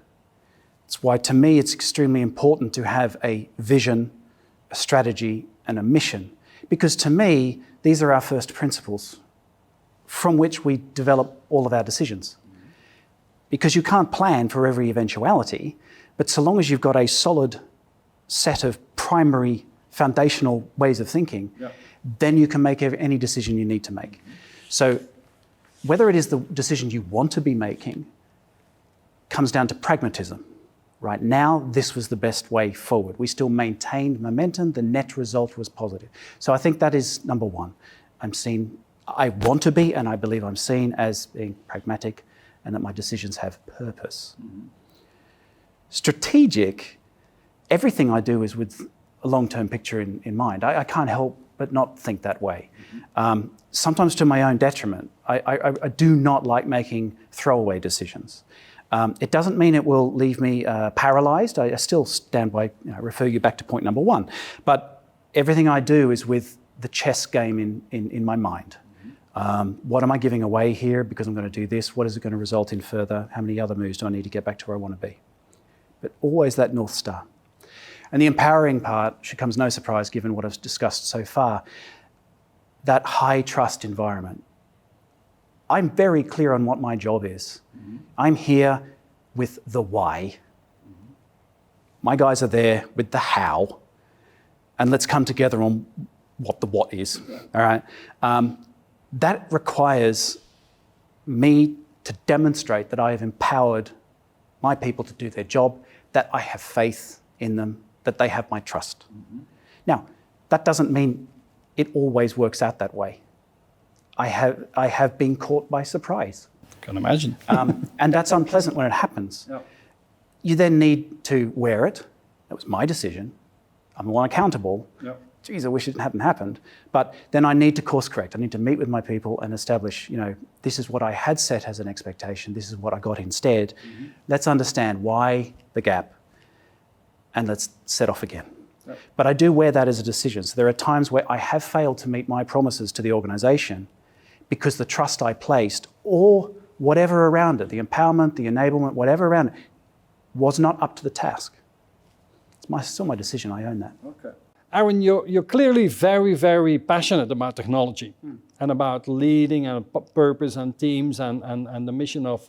It's why, to me, it's extremely important to have a vision, a strategy, and a mission. Because to me, these are our first principles from which we develop all of our decisions. Because you can't plan for every eventuality, but so long as you've got a solid set of primary foundational ways of thinking, then you can make any decision you need to make. So whether it is the decision you want to be making comes down to pragmatism. Right now, this was the best way forward. We still maintained momentum. The net result was positive. So I think that is number one. I want to be, and I believe I'm seen as being pragmatic, and that my decisions have purpose. Strategic, everything I do is with a long-term picture in mind. I can't help but not think that way. Sometimes to my own detriment. I do not like making throwaway decisions. It doesn't mean it will leave me paralyzed. I still stand by, refer you back to point number one. But everything I do is with the chess game in my mind. What am I giving away here because I'm going to do this? What is it going to result in further? How many other moves do I need to get back to where I want to be? But always that North Star. And the empowering part should come as no surprise given what I've discussed so far. That high trust environment. I'm very clear on what my job is. I'm here with the why. My guys are there with the how. And let's come together on what the what is. All right. That requires me to demonstrate that I have empowered my people to do their job, that I have faith in them, that they have my trust. Now, that doesn't mean it always works out that way. I have been caught by surprise. Can imagine. And that's unpleasant when it happens. Yep. You then need to wear it. That was my decision. I'm the one accountable. Yep. Geez, I wish it hadn't happened. But then I need to course correct. I need to meet with my people and establish, this is what I had set as an expectation. This is what I got instead. Let's understand why the gap, and let's set off again. Yep. But I do wear that as a decision. So there are times where I have failed to meet my promises to the organization because the trust I placed, or whatever around it, the empowerment, the enablement, whatever around it, was not up to the task. It's still my decision. I own that. Okay. Aaron, you're clearly very, very passionate about technology and about leading and purpose and teams and the mission of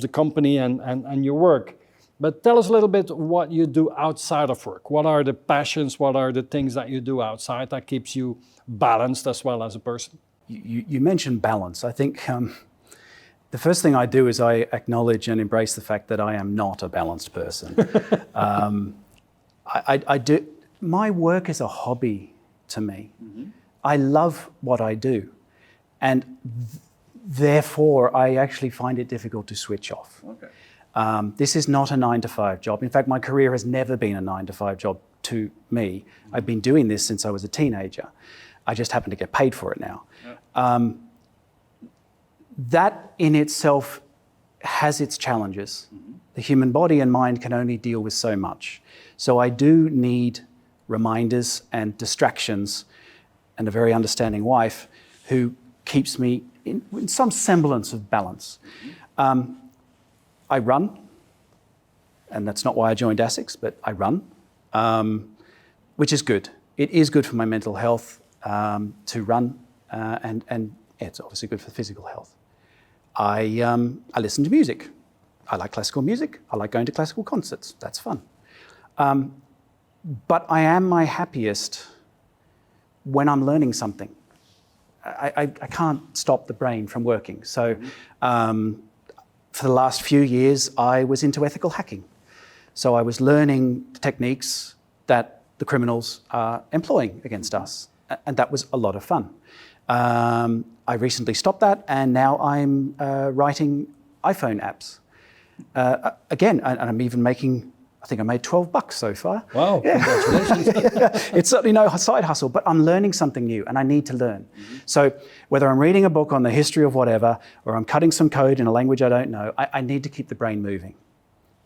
the company and your work. But tell us a little bit what you do outside of work. What are the passions? What are the things that you do outside that keeps you balanced as well as a person? You mentioned balance. I think the first thing I do is I acknowledge and embrace the fact that I am not a balanced person. I do. My work is a hobby to me. I love what I do, and therefore I actually find it difficult to switch off. Okay. This is not a 9-to-5 job. In fact, my career has never been a 9-to-5 job to me. I've been doing this since I was a teenager. I just happen to get paid for it now. Yeah. That in itself has its challenges. The human body and mind can only deal with so much. So I do need reminders and distractions and a very understanding wife who keeps me in some semblance of balance. I run, and that's not why I joined Asics, but I run, which is good. It is good for my mental health to run, and it's obviously good for physical health. I listen to music. I like classical music. I like going to classical concerts. That's fun. But I am my happiest when I'm learning something. I can't stop the brain from working. So for the last few years, I was into ethical hacking. So I was learning techniques that the criminals are employing against us. And that was a lot of fun. I recently stopped that, and now I'm writing iPhone apps. Again, and I'm even making, I think I made $12 so far. Wow, yeah. Congratulations. It's certainly no side hustle, but I'm learning something new, and I need to learn. So whether I'm reading a book on the history of whatever, or I'm cutting some code in a language I don't know, I need to keep the brain moving.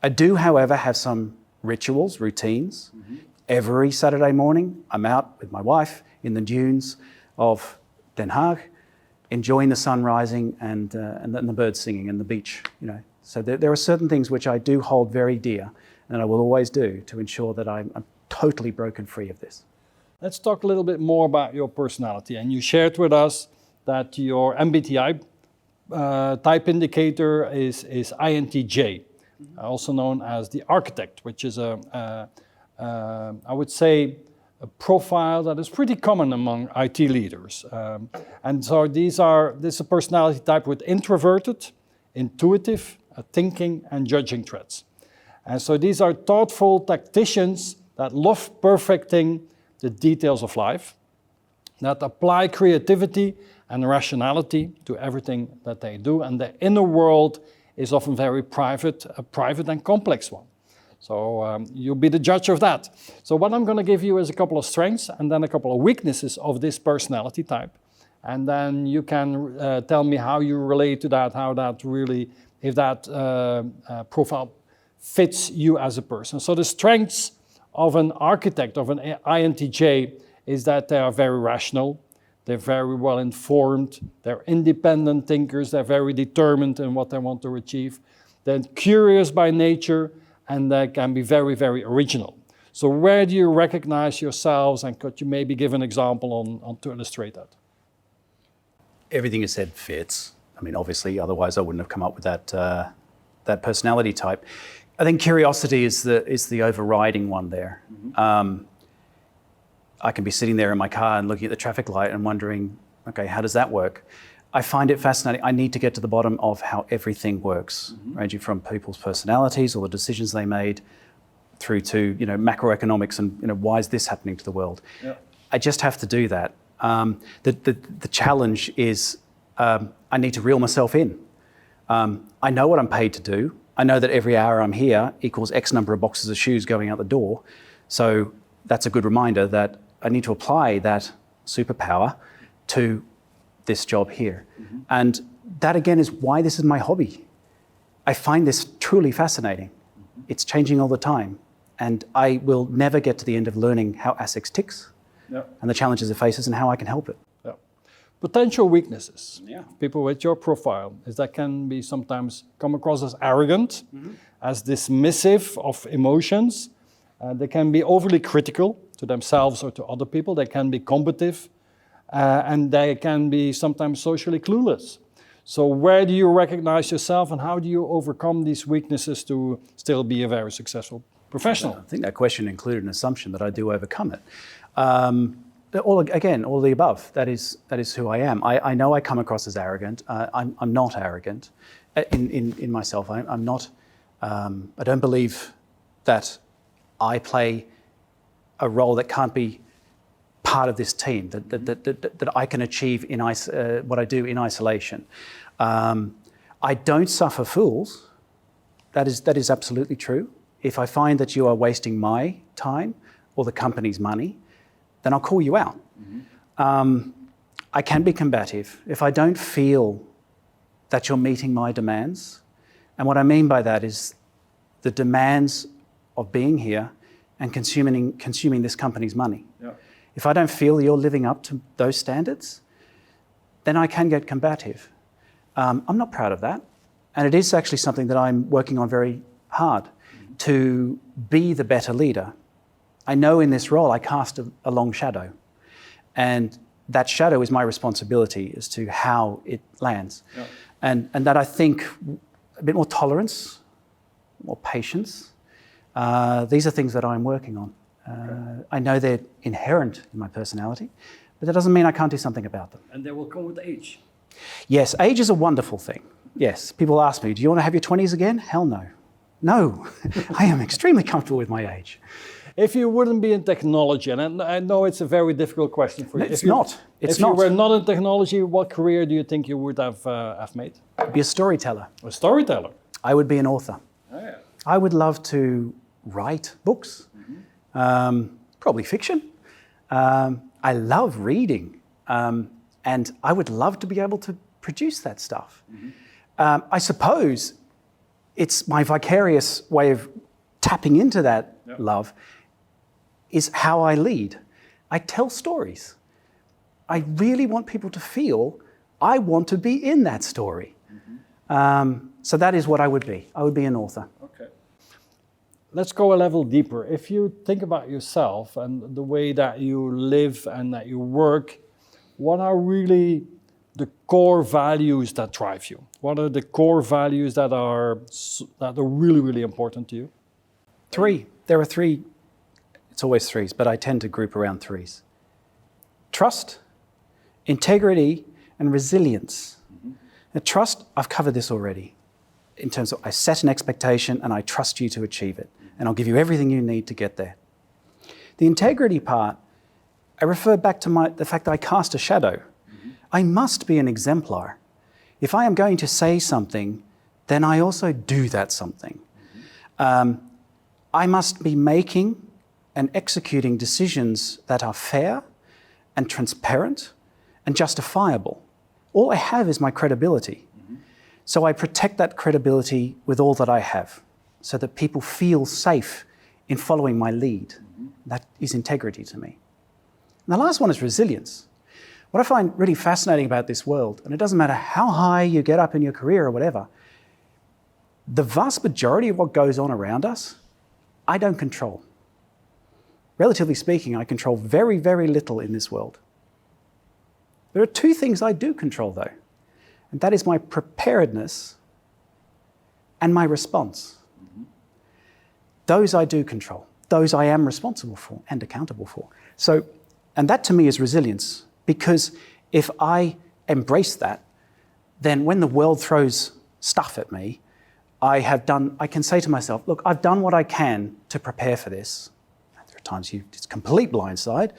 I do, however, have some rituals, routines. Every Saturday morning, I'm out with my wife in the dunes of Den Haag, enjoying the sun rising and the birds singing and the beach. So there are certain things which I do hold very dear, and I will always do to ensure that I'm totally broken free of this. Let's talk a little bit more about your personality. And you shared with us that your MBTI type indicator is INTJ, also known as the architect, which is I would say, a profile that is pretty common among IT leaders. And so this is a personality type with introverted, intuitive, thinking and judging traits. And so these are thoughtful tacticians that love perfecting the details of life, that apply creativity and rationality to everything that they do. And the inner world is often very private, a private and complex one. So you'll be the judge of that. So what I'm going to give you is a couple of strengths and then a couple of weaknesses of this personality type. And then you can tell me how you relate to that, how that really, if that profile fits you as a person. So the strengths of an architect, of an INTJ, is that they are very rational, they're very well informed, they're independent thinkers, they're very determined in what they want to achieve, they're curious by nature, and they can be very, very original. So where do you recognize yourselves, and could you maybe give an example on to illustrate that? Everything you said fits. I mean, obviously, otherwise I wouldn't have come up with that personality type. I think curiosity is the overriding one there. I can be sitting there in my car and looking at the traffic light and wondering, okay, how does that work? I find it fascinating. I need to get to the bottom of how everything works, ranging from people's personalities or the decisions they made through to macroeconomics and why is this happening to the world. Yeah. I just have to do that. The challenge is I need to reel myself in. I know what I'm paid to do. I know that every hour I'm here equals X number of boxes of shoes going out the door. So that's a good reminder that I need to apply that superpower to this job here. And that again is why this is my hobby. I find this truly fascinating. It's changing all the time. And I will never get to the end of learning how Asics ticks and the challenges it faces and how I can help it. Yeah. Potential weaknesses. People with your profile is that can be sometimes come across as arrogant, as dismissive of emotions. They can be overly critical to themselves or to other people. They can be combative. And they can be sometimes socially clueless. So where do you recognize yourself and how do you overcome these weaknesses to still be a very successful professional? I think that question included an assumption that I do overcome it. All of the above. That is who I am. I know I come across as arrogant. I'm not arrogant in myself. I'm not. I don't believe that I play a role that can't be part of this team, that I can achieve in what I do in isolation. I don't suffer fools. That is absolutely true. If I find that you are wasting my time or the company's money, then I'll call you out. I can be combative. If I don't feel that you're meeting my demands, and what I mean by that is the demands of being here and consuming this company's money. Yeah. If I don't feel you're living up to those standards, then I can get combative. I'm not proud of that. And it is actually something that I'm working on very hard, to be the better leader. I know in this role I cast a long shadow, and that shadow is my responsibility as to how it lands. Yeah. And that I think a bit more tolerance, more patience. These are things that I'm working on. I know they're inherent in my personality, but that doesn't mean I can't do something about them. And they will come with age. Yes, age is a wonderful thing. Yes, people ask me, do you want to have your 20s again? Hell no. No, I am extremely comfortable with my age. If you wouldn't be in technology, and I know it's a very difficult question for you. It's not. If you were not in technology, what career do you think you would have made? I'd be a storyteller. A storyteller? I would be an author. Oh, yeah. I would love to write books, probably fiction. I love reading, and I would love to be able to produce that stuff. I suppose it's my vicarious way of tapping into that love is how I lead. I tell stories. I really want people to feel I want to be in that story. So that is what I would be. I would be an author. Okay. Let's go a level deeper. If you think about yourself and the way that you live and that you work, what are really the core values that drive you? What are the core values that are really, really important to you? Three. There are three. It's always threes, but I tend to group around threes. Trust, integrity, and resilience. Now, trust, I've covered this already. In terms of I set an expectation and I trust you to achieve it. And I'll give you everything you need to get there. The integrity part, I refer back to the fact that I cast a shadow. I must be an exemplar. If I am going to say something, then I also do that something. I must be making and executing decisions that are fair and transparent and justifiable. All I have is my credibility. So I protect that credibility with all that I have so that people feel safe in following my lead. That is integrity to me. And the last one is resilience. What I find really fascinating about this world, and it doesn't matter how high you get up in your career or whatever, the vast majority of what goes on around us, I don't control. Relatively speaking, I control very, very little in this world. There are two things I do control though, and that is my preparedness and my response. Those I do control. Those I am responsible for and accountable for. So, and that to me is resilience, because if I embrace that, then when the world throws stuff at me, I can say to myself, look, I've done what I can to prepare for this. There are times it's complete blindside,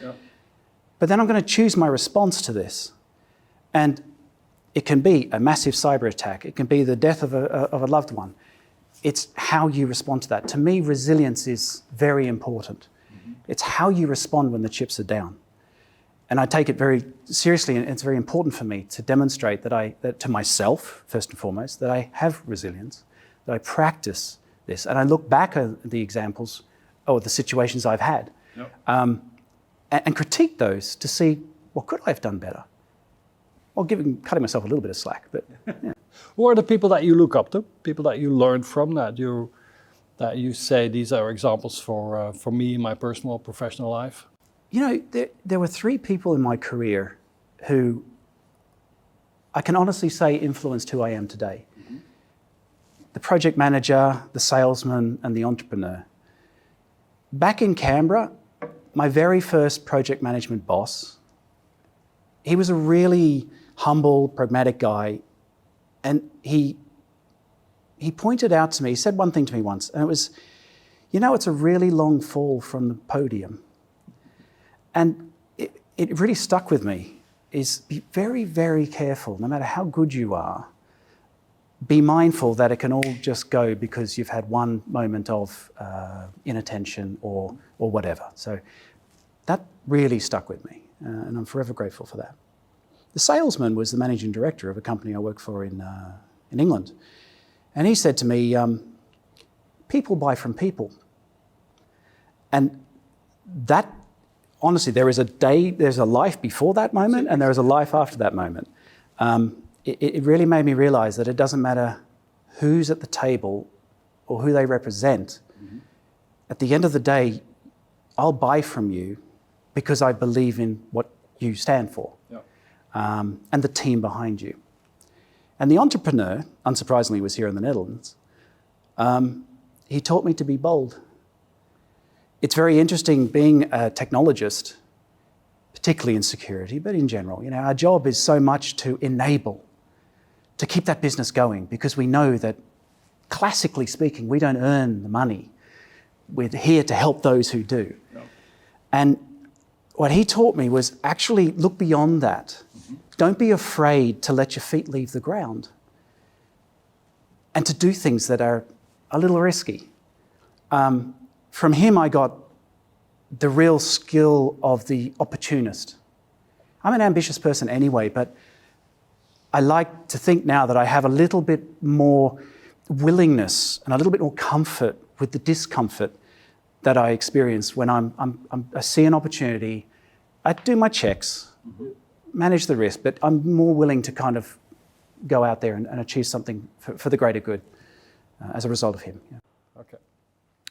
but then I'm going to choose my response to this. And it can be a massive cyber attack. It can be the death of a loved one. It's how you respond to that. To me, resilience is very important. It's how you respond when the chips are down. And I take it very seriously, and it's very important for me to demonstrate that to myself, first and foremost, that I have resilience, that I practice this. And I look back at the examples or the situations I've had and critique those to see, what could I have done better? Or cutting myself a little bit of slack. But yeah. Who are the people that you look up to? People that you learn from, that you say these are examples for me in my personal, professional life? You know, there were three people in my career who I can honestly say influenced who I am today. The project manager, the salesman, and the entrepreneur. Back in Canberra, my very first project management boss, he was a really humble, pragmatic guy. And he pointed out to me, he said one thing to me once, and it was, you know, it's a really long fall from the podium. And it really stuck with me, is be very, very careful, no matter how good you are, be mindful that it can all just go because you've had one moment of inattention or whatever. So that really stuck with me, and I'm forever grateful for that. The salesman was the managing director of a company I worked for in England. And he said to me, people buy from people. And that, honestly, there's a life before that moment and there is a life after that moment. It really made me realize that it doesn't matter who's at the table or who they represent. At the end of the day, I'll buy from you because I believe in what you stand for. And the team behind you. And the entrepreneur, unsurprisingly, was here in the Netherlands. He taught me to be bold. It's very interesting being a technologist, particularly in security, but in general. You know, our job is so much to enable, to keep that business going, because we know that, classically speaking, we don't earn the money. We're here to help those who do. And what he taught me was actually look beyond that. Don't be afraid to let your feet leave the ground and to do things that are a little risky. From him, I got the real skill of the opportunist. I'm an ambitious person anyway, but I like to think now that I have a little bit more willingness and a little bit more comfort with the discomfort that I experience when I see an opportunity. I do my checks, manage the risk, but I'm more willing to kind of go out there and achieve something for the greater good as a result of him. Yeah. Okay.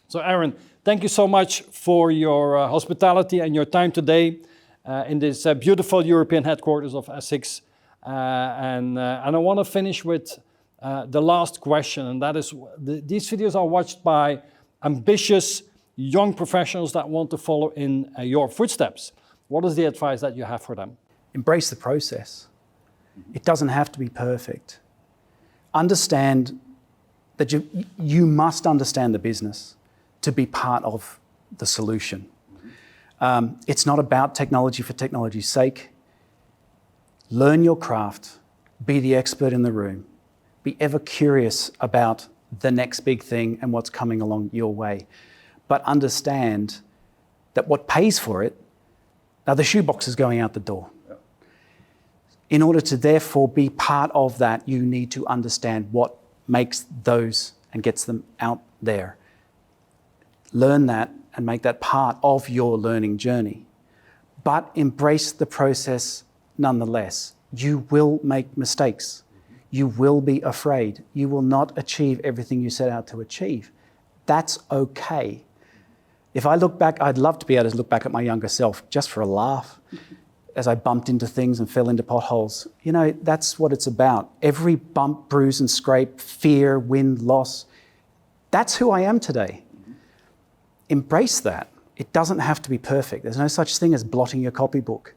So Aaron, thank you so much for your hospitality and your time today in this beautiful European headquarters of Asics. And I want to finish with the last question, and that is, these videos are watched by ambitious young professionals that want to follow in your footsteps. What is the advice that you have for them? Embrace the process. It doesn't have to be perfect. Understand that you must understand the business to be part of the solution. It's not about technology for technology's sake. Learn your craft, be the expert in the room, be ever curious about the next big thing and what's coming along your way. But understand that what pays for it, now the shoebox is going out the door. In order to therefore be part of that, you need to understand what makes those and gets them out there. Learn that and make that part of your learning journey. But embrace the process nonetheless. You will make mistakes. You will be afraid. You will not achieve everything you set out to achieve. That's okay. If I look back, I'd love to be able to look back at my younger self just for a laugh as I bumped into things and fell into potholes. You know, that's what it's about. Every bump, bruise and scrape, fear, win, loss, that's who I am today. Embrace that. It doesn't have to be perfect. There's no such thing as blotting your copybook.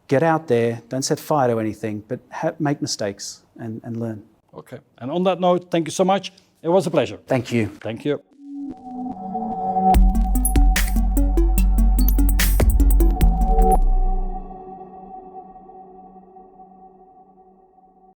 Get out there, don't set fire to anything, but make mistakes and learn. Okay, and on that note, thank you so much. It was a pleasure. Thank you. Thank you.